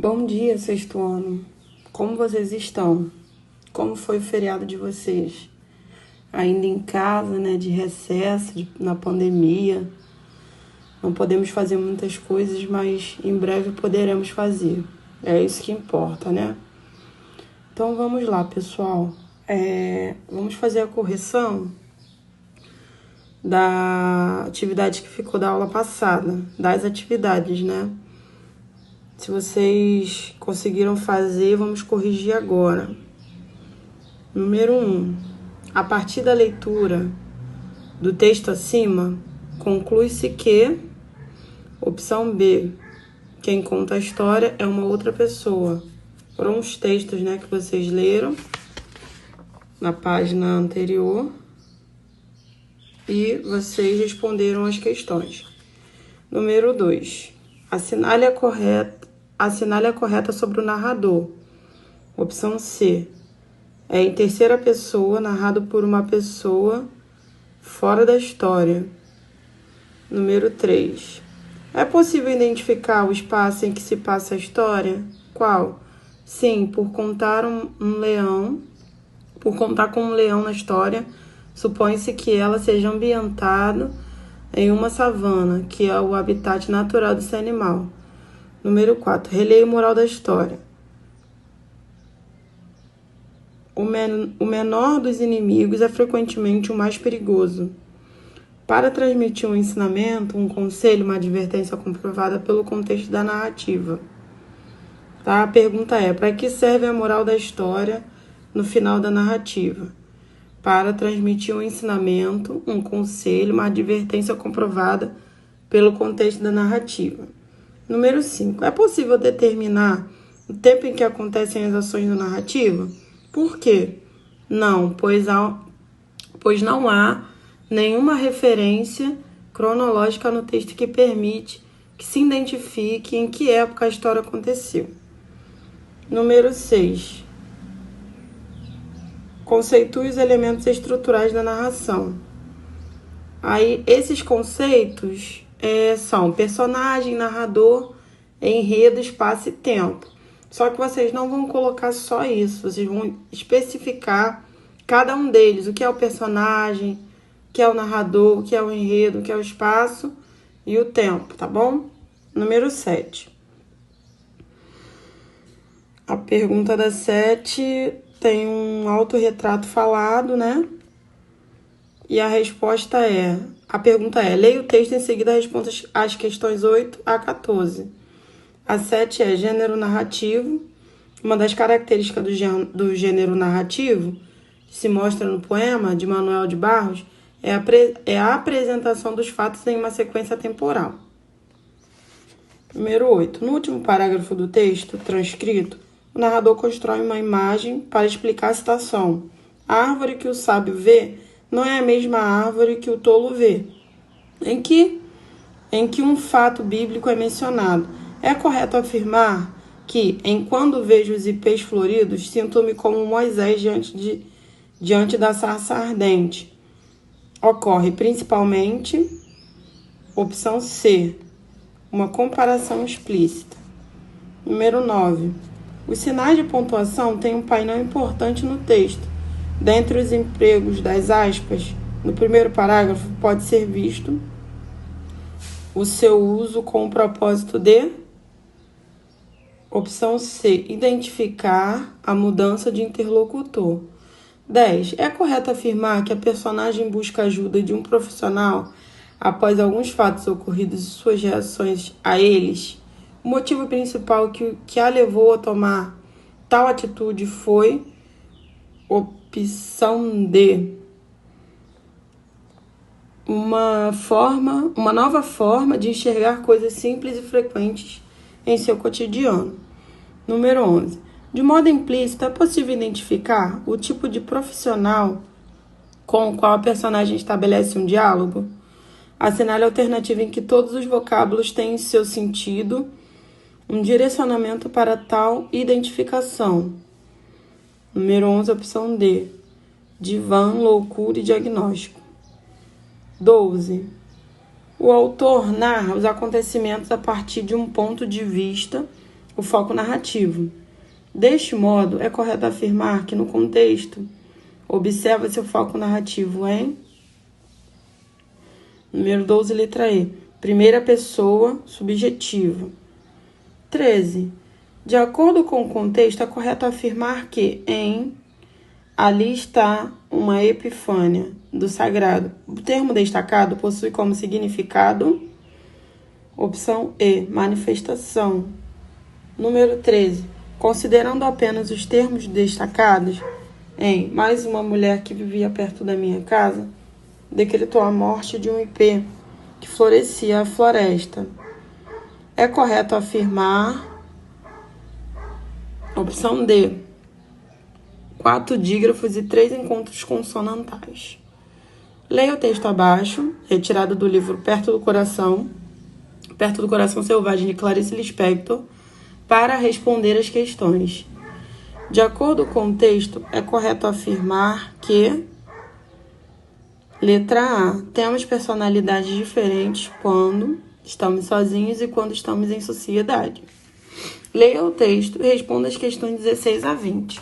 Bom dia, sexto ano. Como vocês estão? Como foi o feriado de vocês? Ainda em casa, né, de recesso, na pandemia. Não podemos fazer muitas coisas, mas em breve poderemos fazer. É isso que importa, né? Então vamos lá, pessoal. Vamos fazer a correção da atividade que ficou da aula passada, das atividades, né? Se vocês conseguiram fazer, vamos corrigir agora. Número 1. A partir da leitura do texto acima, conclui-se que, opção B, quem conta a história é uma outra pessoa. Foram os textos, né, que vocês leram na página anterior e vocês responderam as questões. Número 2. Assinale a correta sobre o narrador. Opção C. É em terceira pessoa, narrado por uma pessoa fora da história. Número 3. É possível identificar o espaço em que se passa a história? Qual? Sim, por contar com um leão na história, supõe-se que ela seja ambientada em uma savana, que é o habitat natural desse animal. Número 4. Releia o moral da história. O menor dos inimigos é frequentemente o mais perigoso. Para transmitir um ensinamento, um conselho, uma advertência comprovada pelo contexto da narrativa. Tá? A pergunta é: para que serve a moral da história no final da narrativa? Para transmitir um ensinamento, um conselho, uma advertência comprovada pelo contexto da narrativa. Número 5. É possível determinar o tempo em que acontecem as ações da narrativa? Por quê? Não, pois não há nenhuma referência cronológica no texto que permite que se identifique em que época a história aconteceu. Número 6. Conceitue os elementos estruturais da narração. Aí, esses conceitos são personagem, narrador, enredo, espaço e tempo. Só que vocês não vão colocar só isso, vocês vão especificar cada um deles, o que é o personagem, o que é o narrador, o que é o enredo, o que é o espaço e o tempo, tá bom? Número 7. A pergunta da 7 tem um autorretrato falado, né? E a pergunta é, leia o texto em seguida responda as questões 8 a 14. A 7 é gênero narrativo. Uma das características do gênero narrativo, que se mostra no poema de Manuel de Barros, é a apresentação dos fatos em uma sequência temporal. Número 8. No último parágrafo do texto transcrito, o narrador constrói uma imagem para explicar a situação. A árvore que o sábio vê não é a mesma árvore que o tolo vê. Em que um fato bíblico é mencionado. É correto afirmar que, enquanto vejo os ipês floridos, sinto-me como Moisés diante da sarça ardente. Ocorre principalmente, opção C, uma comparação explícita. Número 9. Os sinais de pontuação têm um painel importante no texto. Dentre os empregos das aspas, no primeiro parágrafo pode ser visto o seu uso com o propósito de, opção C, identificar a mudança de interlocutor. 10. É correto afirmar que a personagem busca ajuda de um profissional após alguns fatos ocorridos e suas reações a eles? O motivo principal que a levou a tomar tal atitude foi, opção D, uma nova forma de enxergar coisas simples e frequentes em seu cotidiano. Número 11. De modo implícito, é possível identificar o tipo de profissional com o qual a personagem estabelece um diálogo? Assinale a alternativa em que todos os vocábulos têm seu sentido, um direcionamento para tal identificação. Número 11, opção D. Divã, loucura e diagnóstico. 12. O autor narra os acontecimentos a partir de um ponto de vista o foco narrativo. Deste modo, é correto afirmar que no contexto observa-se o foco narrativo em... Número 12, letra E. Primeira pessoa subjetiva. 13. De acordo com o contexto, é correto afirmar que em... Ali está uma epifânia do sagrado. O termo destacado possui como significado... Opção E, manifestação. Número 13. Considerando apenas os termos destacados, em mais uma mulher que vivia perto da minha casa, decretou a morte de um ipê que florescia a floresta. É correto afirmar... Opção D. 4 dígrafos e 3 encontros consonantais. Leia o texto abaixo, retirado do livro Perto do Coração Selvagem, de Clarice Lispector, para responder as questões. De acordo com o texto, é correto afirmar que... Letra A. Temos personalidades diferentes quando estamos sozinhos e quando estamos em sociedade. Leia o texto e responda as questões 16 a 20.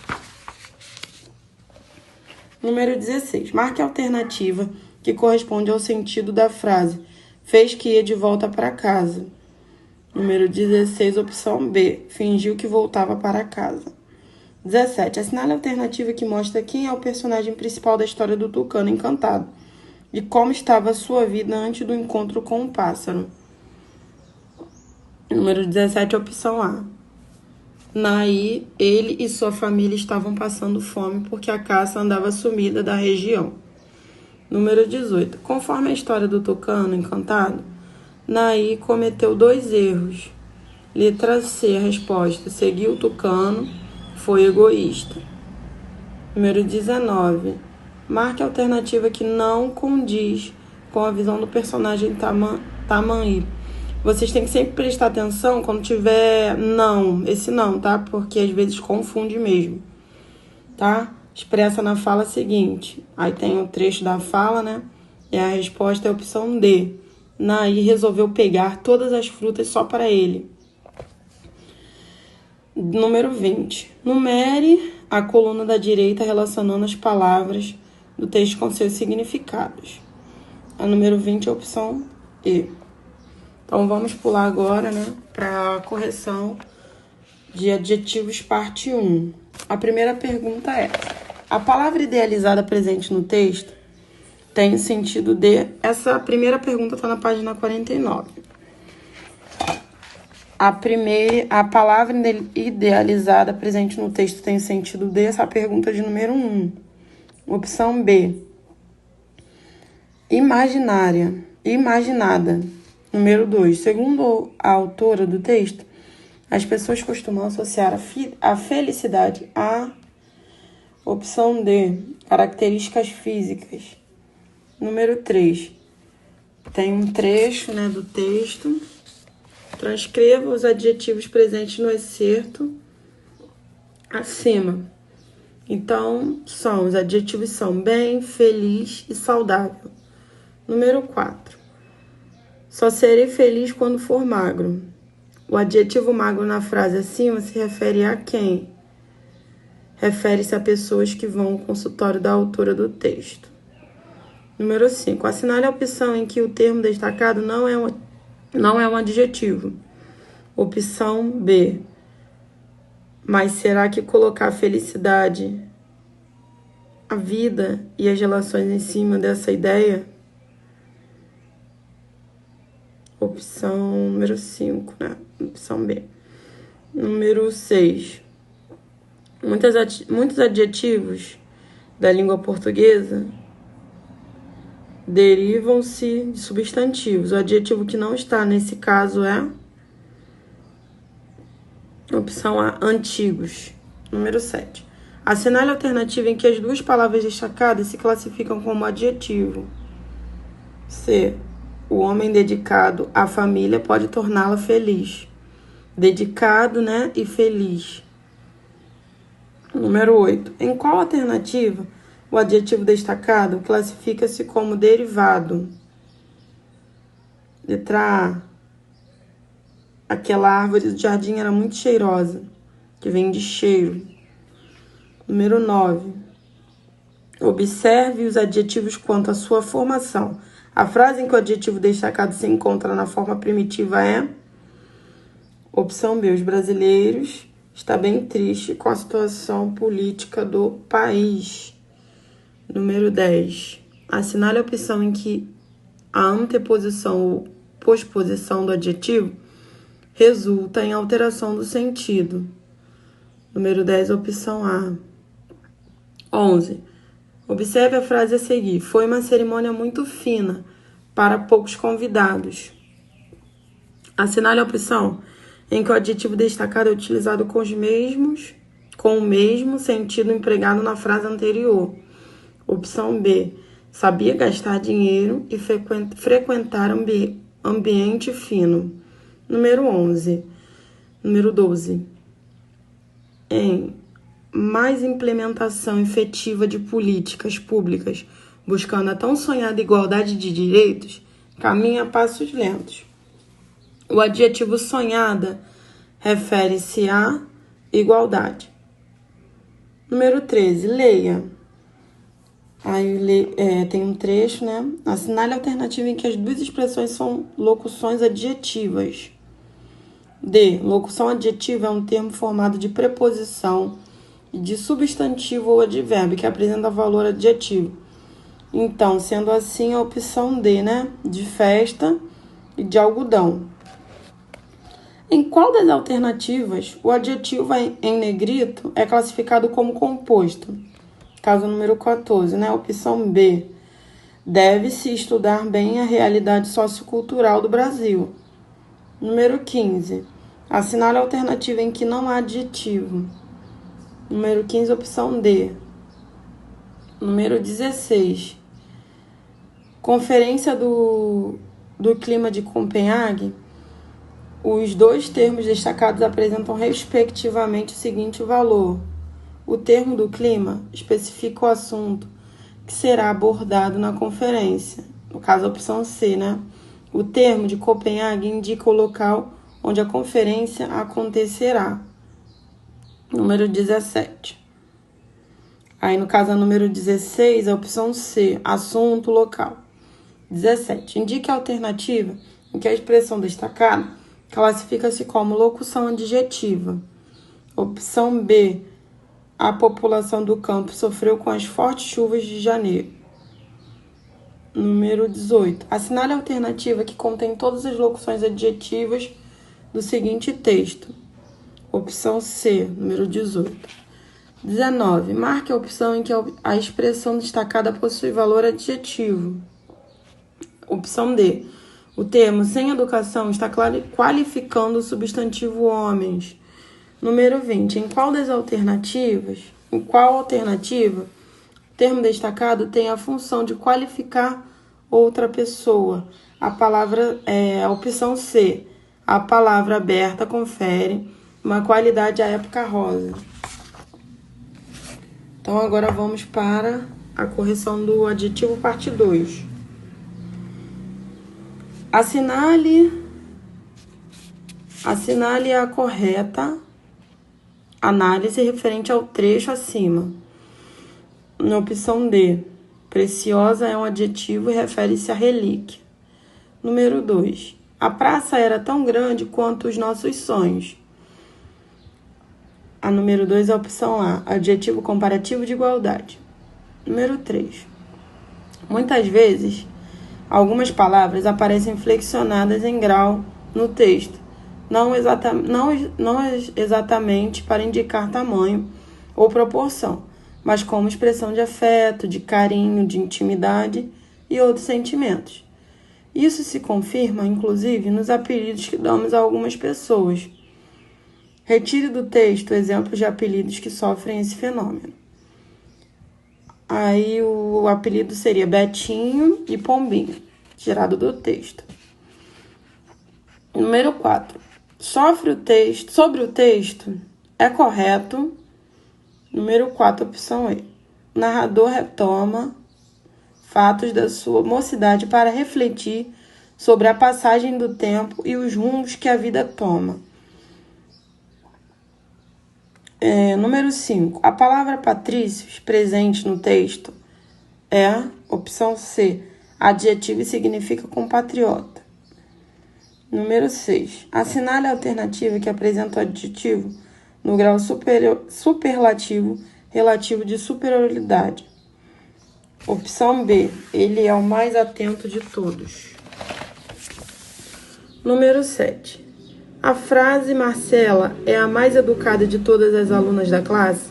Número 16. Marque a alternativa que corresponde ao sentido da frase. Fez que ia de volta para casa. Número 16, opção B. Fingiu que voltava para casa. 17. Assinale a alternativa que mostra quem é o personagem principal da história do Tucano Encantado e como estava a sua vida antes do encontro com o pássaro. Número 17, opção A. Naí, ele e sua família estavam passando fome porque a caça andava sumida da região. Número 18. Conforme a história do Tucano Encantado, Naí cometeu 2 erros. Letra C, a resposta. Seguiu o tucano, foi egoísta. Número 19. Marque a alternativa que não condiz com a visão do personagem Tamaí. Vocês têm que sempre prestar atenção quando tiver não, esse não, tá? Porque às vezes confunde mesmo, tá? Expressa na fala seguinte. Aí tem o trecho da fala, né? E a resposta é a opção D. Naí resolveu pegar todas as frutas só para ele. Número 20. Numere a coluna da direita relacionando as palavras do texto com seus significados. A número 20 é a opção E. Então, vamos pular agora, né, para a correção de adjetivos, parte 1. A primeira pergunta é: a palavra idealizada presente no texto tem o sentido de... Essa primeira pergunta está na página 49. A palavra idealizada presente no texto tem o sentido de... Essa pergunta de número 1. Opção B. Imaginada. Número 2. Segundo a autora do texto, as pessoas costumam associar a felicidade a... Opção D. Características físicas. Número 3. Tem um trecho, né, do texto. Transcreva os adjetivos presentes no excerto acima. Então, os adjetivos são bem, feliz e saudável. Número 4. Só serei feliz quando for magro. O adjetivo magro na frase acima se refere a quem? Refere-se a pessoas que vão ao consultório da autora do texto. Número 5. Assinale a opção em que o termo destacado não é um adjetivo. Opção B. Mas será que colocar a felicidade, a vida e as relações em cima dessa ideia? Opção número 5, né? Opção B. Número 6. Muitos adjetivos da língua portuguesa derivam-se de substantivos. O adjetivo que não está nesse caso é... Opção A, antigos. Número 7. Assinale a alternativa em que as 2 palavras destacadas se classificam como adjetivo. C. O homem dedicado à família pode torná-la feliz. Dedicado, né? E feliz. Número 8. Em qual alternativa o adjetivo destacado classifica-se como derivado? Letra A. Aquela árvore do jardim era muito cheirosa, que vem de cheiro. Número 9. Observe os adjetivos quanto à sua formação. A frase em que o adjetivo destacado se encontra na forma primitiva é... Opção B. Os brasileiros está bem triste com a situação política do país. Número 10. Assinale a opção em que a anteposição ou posposição do adjetivo resulta em alteração do sentido. Número 10, opção A. 11. Observe a frase a seguir. Foi uma cerimônia muito fina para poucos convidados. Assinale a opção em que o adjetivo destacado é utilizado com o mesmo sentido empregado na frase anterior. Opção B. Sabia gastar dinheiro e frequentar ambiente fino. Número 11. Número 12. Em mais implementação efetiva de políticas públicas, buscando a tão sonhada igualdade de direitos, caminha a passos lentos. O adjetivo sonhada refere-se à igualdade. Número 13. Leia. Aí tem um trecho, né? Assinale a alternativa em que as duas expressões são locuções adjetivas. D. Locução adjetiva é um termo formado de preposição e de substantivo ou advérbio que apresenta valor adjetivo. Então, sendo assim, a opção D, né? De festa e de algodão. Em qual das alternativas o adjetivo em negrito é classificado como composto? Caso número 14, né? Opção B. Deve-se estudar bem a realidade sociocultural do Brasil. Número 15. Assinale a alternativa em que não há adjetivo. Número 15, opção D. Número 16. Conferência do Clima de Copenhague. Os dois termos destacados apresentam respectivamente o seguinte valor. O termo do clima especifica o assunto que será abordado na conferência. No caso, a opção C, né? O termo de Copenhague indica o local onde a conferência acontecerá. Número 17. Aí, no caso, a número 16, a opção C, assunto, local. 17. Indique a alternativa em que a expressão destacada classifica-se como locução adjetiva. Opção B. A população do campo sofreu com as fortes chuvas de janeiro. Número 18. Assinale a alternativa que contém todas as locuções adjetivas do seguinte texto. Opção C, número 18. 19. Marque a opção em que a expressão destacada possui valor adjetivo. Opção D. O termo sem educação está qualificando o substantivo homens. Número 20. Em qual alternativa o termo destacado tem a função de qualificar outra pessoa? A opção C. A palavra aberta confere uma qualidade à época rosa. Então, agora vamos para a correção do adjetivo parte 2. Assinale a correta análise referente ao trecho acima. Na opção D, preciosa é um adjetivo e refere-se à relíquia. Número 2. A praça era tão grande quanto os nossos sonhos. A número 2 é a opção A, adjetivo comparativo de igualdade. Número 3. Muitas vezes, algumas palavras aparecem flexionadas em grau no texto, não exatamente para indicar tamanho ou proporção, mas como expressão de afeto, de carinho, de intimidade e outros sentimentos. Isso se confirma, inclusive, nos apelidos que damos a algumas pessoas. Retire do texto exemplos de apelidos que sofrem esse fenômeno. Aí o apelido seria Betinho e Pombinho, tirado do texto. Número 4. Sobre o texto, é correto. Número 4, opção E. O narrador retoma fatos da sua mocidade para refletir sobre a passagem do tempo e os rumos que a vida toma. Número 5. A palavra patrícios, presente no texto, é, opção C, adjetivo e significa compatriota. Número 6. Assinale a alternativa que apresenta o adjetivo no grau superlativo relativo de superioridade. Opção B, ele é o mais atento de todos. Número 7. A frase Marcela é a mais educada de todas as alunas da classe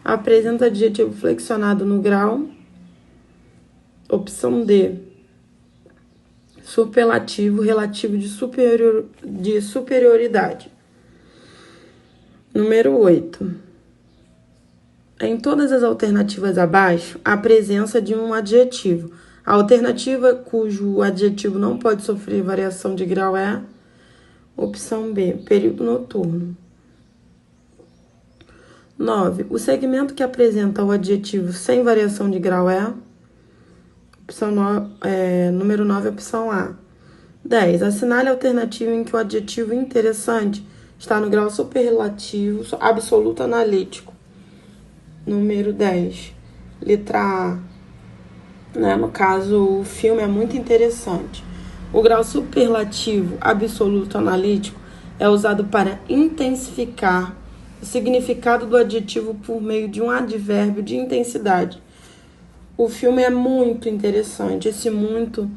apresenta adjetivo flexionado no grau. Opção D, superlativo relativo de superioridade. Número 8. Em todas as alternativas abaixo, há presença de um adjetivo. A alternativa cujo adjetivo não pode sofrer variação de grau é opção B, período noturno. 9. O segmento que apresenta o adjetivo sem variação de grau é número 9, opção A. 10. Assinale a alternativa em que o adjetivo interessante está no grau superlativo absoluto analítico. Número 10. Letra A. No caso, o filme é muito interessante. O grau superlativo absoluto analítico é usado para intensificar o significado do adjetivo por meio de um advérbio de intensidade. O filme é muito interessante. Esse muito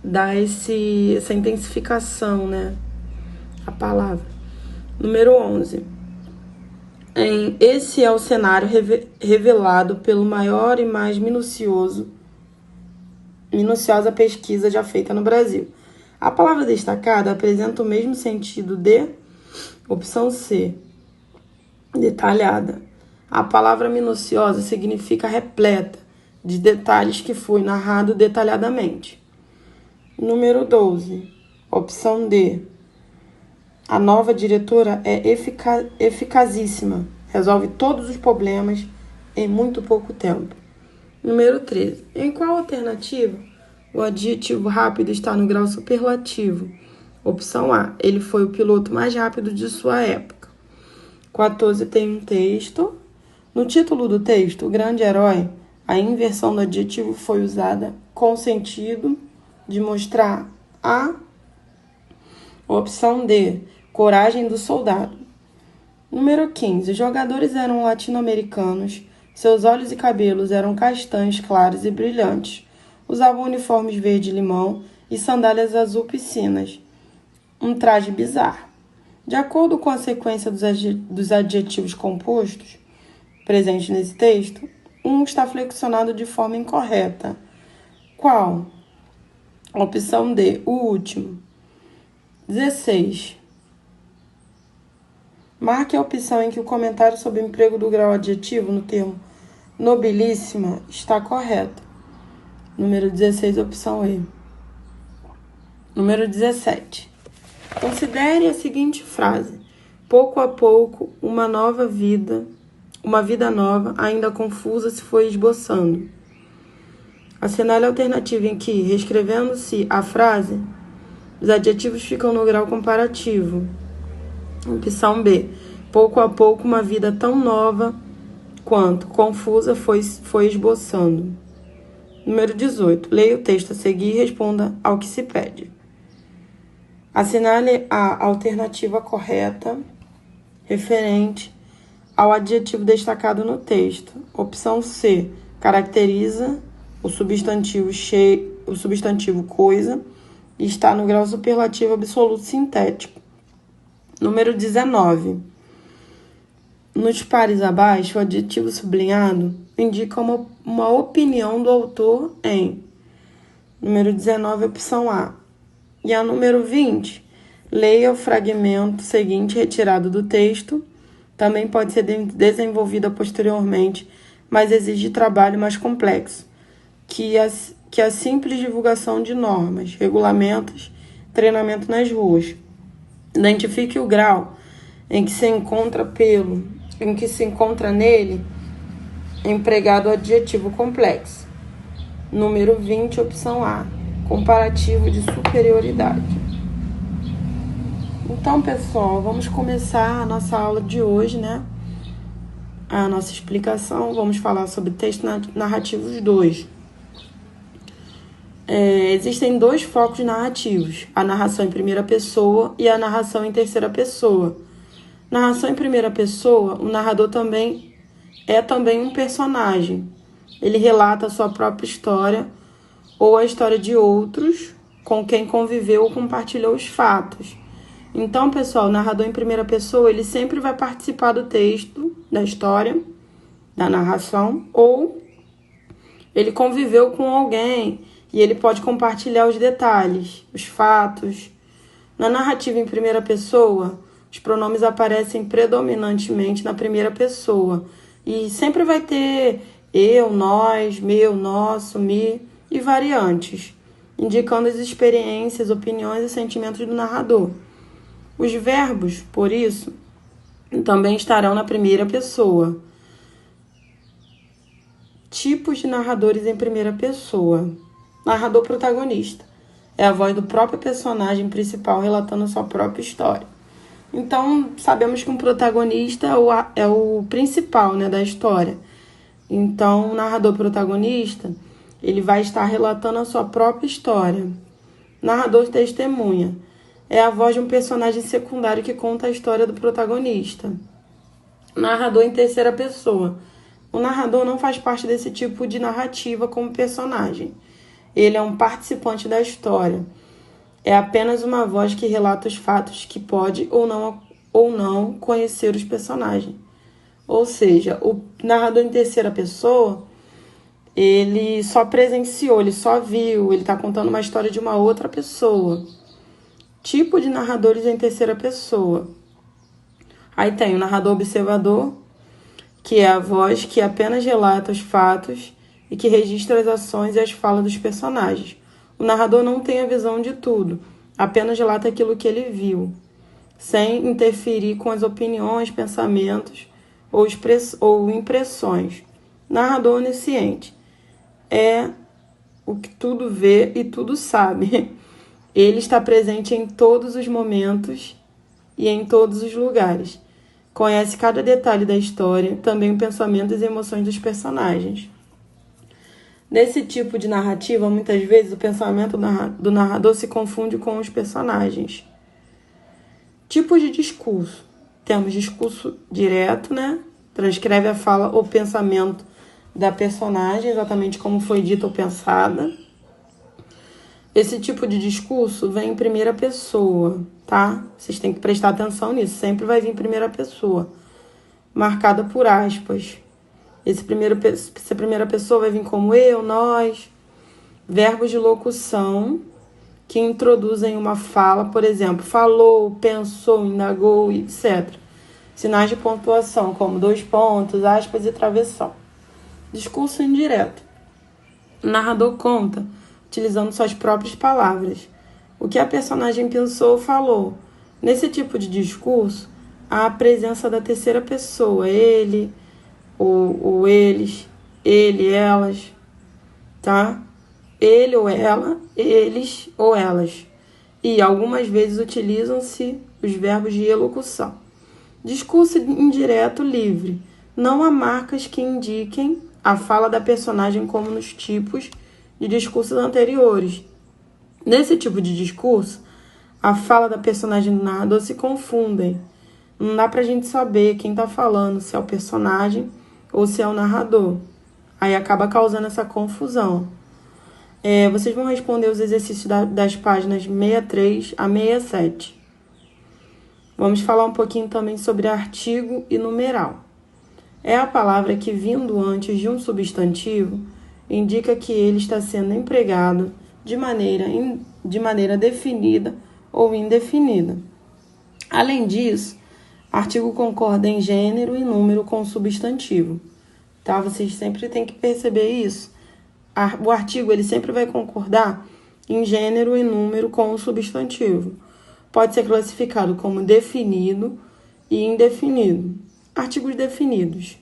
dá essa intensificação, a palavra. Número 11. Esse é o cenário revelado pelo maior e mais minuciosa pesquisa já feita no Brasil. A palavra destacada apresenta o mesmo sentido de opção C, detalhada. A palavra minuciosa significa repleta de detalhes que foi narrado detalhadamente. Número 12, opção D. A nova diretora é eficazíssima, resolve todos os problemas em muito pouco tempo. Número 13. Em qual alternativa o adjetivo rápido está no grau superlativo? Opção A. Ele foi o piloto mais rápido de sua época. 14. Tem um texto. No título do texto, o grande herói, a inversão do adjetivo foi usada com o sentido de mostrar a opção D. Coragem do soldado. Número 15. Os jogadores eram latino-americanos. Seus olhos e cabelos eram castanhos claros e brilhantes. Usavam uniformes verde-limão e sandálias azul piscinas. Um traje bizarro. De acordo com a sequência dos adjetivos compostos presentes nesse texto, um está flexionado de forma incorreta. Qual? Opção D, o último. 16. Marque a opção em que o comentário sobre o emprego do grau adjetivo no termo nobilíssima está correto. Número 16, opção E. Número 17. Considere a seguinte frase. Pouco a pouco, uma vida nova, ainda confusa, se foi esboçando. Assinale a alternativa em que, reescrevendo-se a frase, os adjetivos ficam no grau comparativo. Opção B. Pouco a pouco, uma vida tão nova quanto confusa foi esboçando. Número 18. Leia o texto a seguir e responda ao que se pede. Assinale a alternativa correta referente ao adjetivo destacado no texto. Opção C. Caracteriza o substantivo coisa e está no grau superlativo absoluto sintético. Número 19. Nos pares abaixo, o adjetivo sublinhado indica uma opinião do autor em. Número 19, opção A. E a número 20, leia o fragmento seguinte retirado do texto. Também pode ser desenvolvida posteriormente, mas exige trabalho mais complexo, que a simples divulgação de normas, regulamentos, treinamento nas ruas. Identifique o grau em que se encontra nele empregado o adjetivo complexo. Número 20, opção A. comparativo de superioridade. Então, pessoal, vamos começar a nossa aula de hoje, né? A nossa explicação. Vamos falar sobre textos narrativos 2. Existem dois focos narrativos, a narração em primeira pessoa e a narração em terceira pessoa. Narração em primeira pessoa, o narrador também é um personagem. Ele relata a sua própria história ou a história de outros com quem conviveu ou compartilhou os fatos. Então, pessoal, o narrador em primeira pessoa, ele sempre vai participar do texto, da história, da narração, ou ele conviveu com alguém e ele pode compartilhar os detalhes, os fatos. Na narrativa em primeira pessoa, os pronomes aparecem predominantemente na primeira pessoa. E sempre vai ter eu, nós, meu, nosso, me e variantes, indicando as experiências, opiniões e sentimentos do narrador. Os verbos, por isso, também estarão na primeira pessoa. Tipos de narradores em primeira pessoa. Narrador protagonista. É a voz do próprio personagem principal relatando a sua própria história. Então, sabemos que um protagonista é o principal, né, da história. Então, o narrador protagonista, ele vai estar relatando a sua própria história. Narrador testemunha. É a voz de um personagem secundário que conta a história do protagonista. Narrador em terceira pessoa. O narrador não faz parte desse tipo de narrativa como personagem. Ele é um participante da história. É apenas uma voz que relata os fatos que pode ou não conhecer os personagens. Ou seja, o narrador em terceira pessoa, ele só presenciou, ele só viu, ele está contando uma história de uma outra pessoa. Tipo de narradores em terceira pessoa. Aí tem o narrador observador, que é a voz que apenas relata os fatos e que registra as ações e as falas dos personagens. O narrador não tem a visão de tudo, apenas relata aquilo que ele viu, sem interferir com as opiniões, pensamentos ou impressões. Narrador onisciente é o que tudo vê e tudo sabe. Ele está presente em todos os momentos e em todos os lugares. Conhece cada detalhe da história, também o pensamento e as emoções dos personagens. Nesse tipo de narrativa, muitas vezes o pensamento do narrador se confunde com os personagens. Tipos de discurso. Temos discurso direto, né? Transcreve a fala ou pensamento da personagem, exatamente como foi dita ou pensada. Esse tipo de discurso vem em primeira pessoa, tá? Vocês têm que prestar atenção nisso. Sempre vai vir em primeira pessoa, marcada por aspas. Essa primeira pessoa vai vir como eu, nós. Verbos de locução que introduzem uma fala, por exemplo, falou, pensou, indagou, etc. Sinais de pontuação, como 2 pontos, aspas e travessão. Discurso indireto. O narrador conta utilizando suas próprias palavras o que a personagem pensou ou falou. Nesse tipo de discurso, há a presença da terceira pessoa, ele, ou eles, ele, elas, tá? Ele ou ela, eles ou elas. E algumas vezes utilizam-se os verbos de elocução. Discurso indireto livre. Não há marcas que indiquem a fala da personagem como nos tipos de discursos anteriores. Nesse tipo de discurso, a fala da personagem do narrador se confundem. Não dá pra gente saber quem tá falando, se é o personagem ou se é o narrador. Aí acaba causando essa confusão. Vocês vão responder os exercícios das páginas 63 a 67. Vamos falar um pouquinho também sobre artigo e numeral. É a palavra que, vindo antes de um substantivo, indica que ele está sendo empregado de maneira definida ou indefinida. Além disso, artigo concorda em gênero e número com o substantivo. Tá? Vocês sempre têm que perceber isso. O artigo ele sempre vai concordar em gênero e número com o substantivo. Pode ser classificado como definido e indefinido. Artigos definidos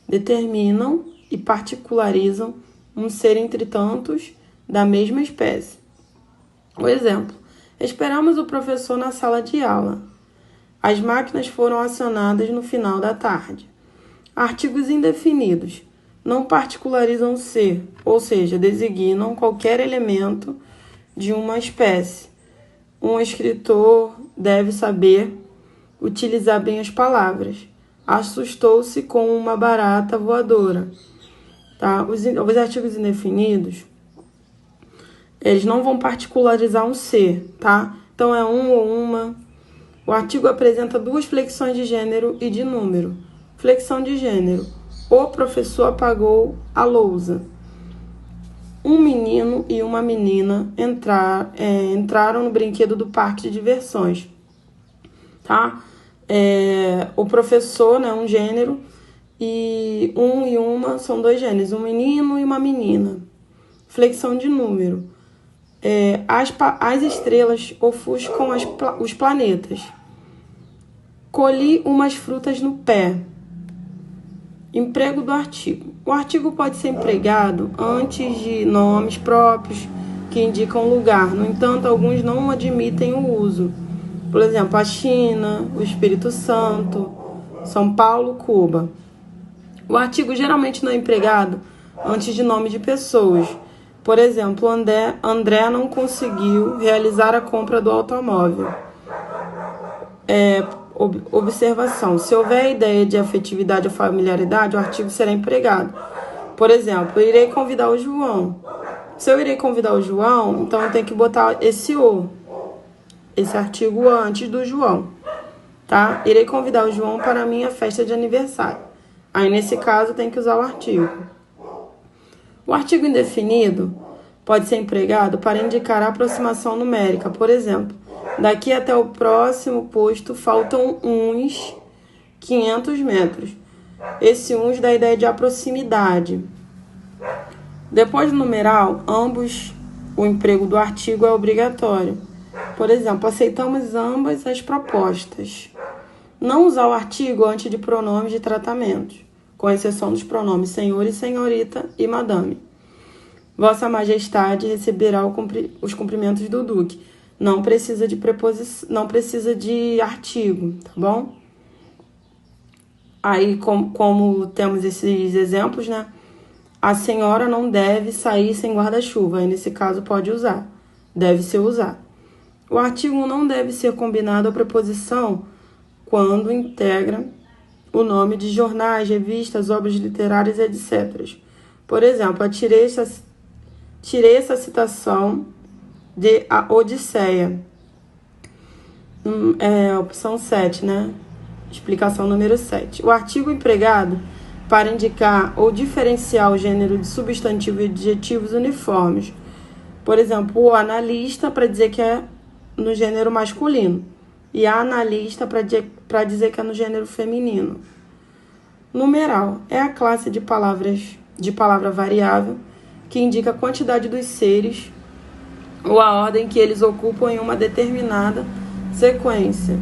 determinam e particularizam um ser entre tantos da mesma espécie. O exemplo: esperamos o professor na sala de aula. As máquinas foram acionadas no final da tarde. Artigos indefinidos. Não particularizam ser, ou seja, designam qualquer elemento de uma espécie. Um escritor deve saber utilizar bem as palavras. Assustou-se com uma barata voadora. Tá? Os artigos indefinidos, eles não vão particularizar um ser, tá? Então é um ou uma. O artigo apresenta duas flexões de gênero e de número. Flexão de gênero: o professor apagou a lousa. Um menino e uma menina entraram no brinquedo do parque de diversões. Tá? O professor, né, um gênero, e um e uma são dois gêneros, um menino e uma menina. Flexão de número: as estrelas ofuscam os planetas. Colhi umas frutas no pé. Emprego do artigo: o artigo pode ser empregado antes de nomes próprios que indicam lugar. No entanto, alguns não admitem o uso. Por exemplo, a China, o Espírito Santo, São Paulo, Cuba. O artigo geralmente não é empregado antes de nome de pessoas. Por exemplo, André não conseguiu realizar a compra do automóvel. Observação: se houver a ideia de afetividade ou familiaridade, o artigo será empregado. Por exemplo, eu irei convidar o João. Se eu irei convidar o João, então eu tenho que botar esse artigo antes do João, tá? Irei convidar o João para a minha festa de aniversário. Aí, nesse caso, tem que usar o artigo. O artigo indefinido pode ser empregado para indicar a aproximação numérica. Por exemplo, daqui até o próximo posto faltam uns 500 metros. Esse uns dá a ideia de proximidade. Depois do numeral, o emprego do artigo é obrigatório. Por exemplo, aceitamos ambas as propostas. Não usar o artigo antes de pronomes de tratamento, com exceção dos pronomes senhor e senhorita e madame. Vossa Majestade receberá os cumprimentos do Duque. Não precisa de preposição, não precisa de artigo, tá bom? Aí, como temos esses exemplos, né? A senhora não deve sair sem guarda-chuva. Aí, nesse caso, pode usar. Deve ser usado. O artigo não deve ser combinado à preposição quando integra o nome de jornais, revistas, obras literárias, etc. Por exemplo, tirei essa citação de A Odisseia. Opção 7, né? Explicação número 7. O artigo empregado para indicar ou diferenciar o gênero de substantivo e adjetivos uniformes. Por exemplo, o analista para dizer que é no gênero masculino e a analista para dizer que é no gênero feminino. Numeral é a classe de palavra variável que indica a quantidade dos seres ou a ordem que eles ocupam em uma determinada sequência.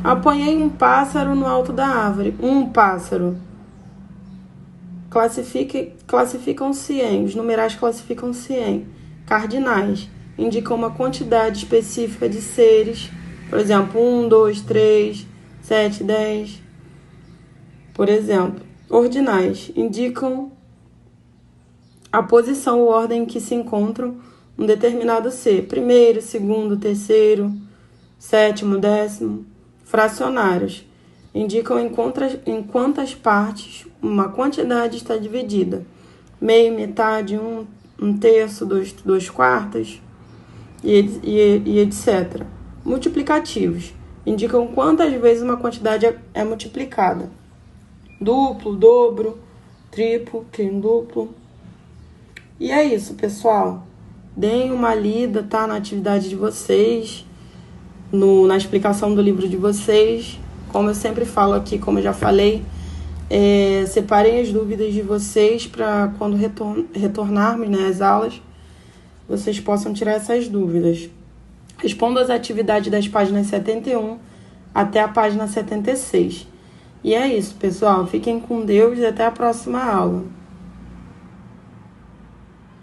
Apanhei um pássaro no alto da árvore. Um pássaro. Classificam-se em. Os numerais classificam-se em. Cardinais indicam uma quantidade específica de seres. Por exemplo, 1, 2, 3, 7, 10. Por exemplo, ordinais indicam a posição ou ordem em que se encontram um determinado ser. Primeiro, segundo, terceiro, sétimo, décimo. Fracionários indicam em quantas partes uma quantidade está dividida. Meio, metade, um terço, dois quartos, e etc. Multiplicativos indicam quantas vezes uma quantidade é multiplicada. Duplo, dobro, triplo, quinduplo. E é isso, pessoal. Deem uma lida, tá? Na atividade de vocês, na explicação do livro de vocês. Como eu sempre falo aqui, como eu já falei, separem as dúvidas de vocês para quando retornarmos, né, às aulas, vocês possam tirar essas dúvidas. Respondo às atividades das páginas 71 até a página 76. E é isso, pessoal. Fiquem com Deus e até a próxima aula.